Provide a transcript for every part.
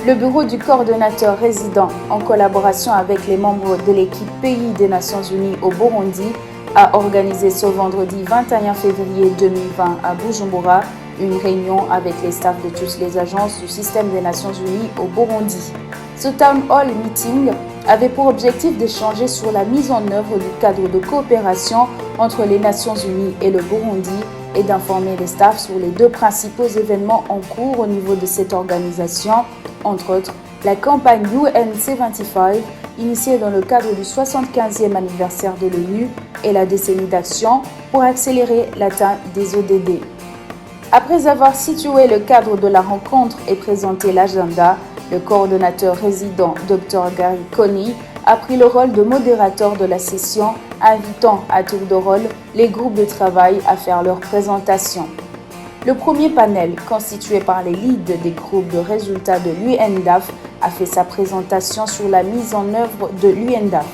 Le bureau du coordonnateur résident, en collaboration avec les membres de l'équipe Pays des Nations Unies au Burundi, a organisé ce vendredi 21 février 2020 à Bujumbura une réunion avec les staffs de toutes les agences du système des Nations Unies au Burundi. Ce Town Hall Meeting avait pour objectif d'échanger sur la mise en œuvre du cadre de coopération entre les Nations Unies et le Burundi et d'informer les staffs sur les deux principaux événements en cours au niveau de cette organisation, entre autres la campagne UN75 initiée dans le cadre du 75e anniversaire de l'ONU et la décennie d'action pour accélérer l'atteinte des ODD. Après avoir situé le cadre de la rencontre et présenté l'agenda, le coordonnateur résident Dr Gary Coney a pris le rôle de modérateur de la session, invitant à tour de rôle les groupes de travail à faire leur présentation. Le premier panel, constitué par les leads des groupes de résultats de l'UNDAF, a fait sa présentation sur la mise en œuvre de l'UNDAF.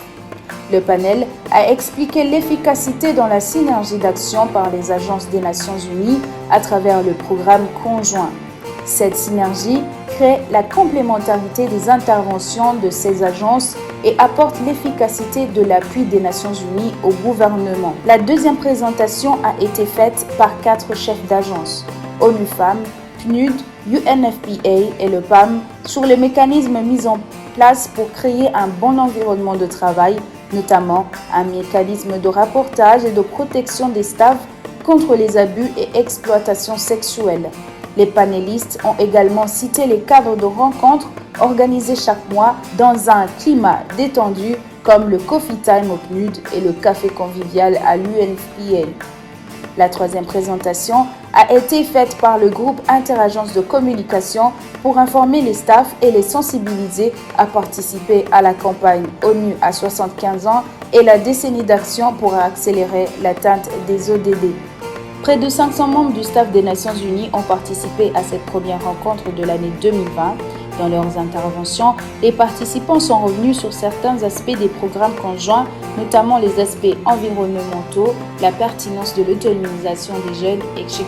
Le panel a expliqué l'efficacité dans la synergie d'action par les agences des Nations Unies à travers le programme conjoint. Cette synergie crée la complémentarité des interventions de ces agences et apporte l'efficacité de l'appui des Nations Unies au gouvernement. La deuxième présentation a été faite par 4 chefs d'agences, ONU Femmes, PNUD, UNFPA et le PAM, sur les mécanismes mis en place pour créer un bon environnement de travail, notamment un mécanisme de rapportage et de protection des staffs contre les abus et exploitations sexuelles. Les panélistes ont également cité les cadres de rencontres organisés chaque mois dans un climat détendu comme le Coffee Time au PNUD et le Café convivial à l'UNFPA. La troisième présentation a été faite par le groupe Interagence de communication pour informer les staffs et les sensibiliser à participer à la campagne ONU à 75 ans et la décennie d'action pour accélérer l'atteinte des ODD. Près de 500 membres du staff des Nations Unies ont participé à cette première rencontre de l'année 2020. Dans leurs interventions, les participants sont revenus sur certains aspects des programmes conjoints, notamment les aspects environnementaux, la pertinence de l'autonomisation des jeunes, etc.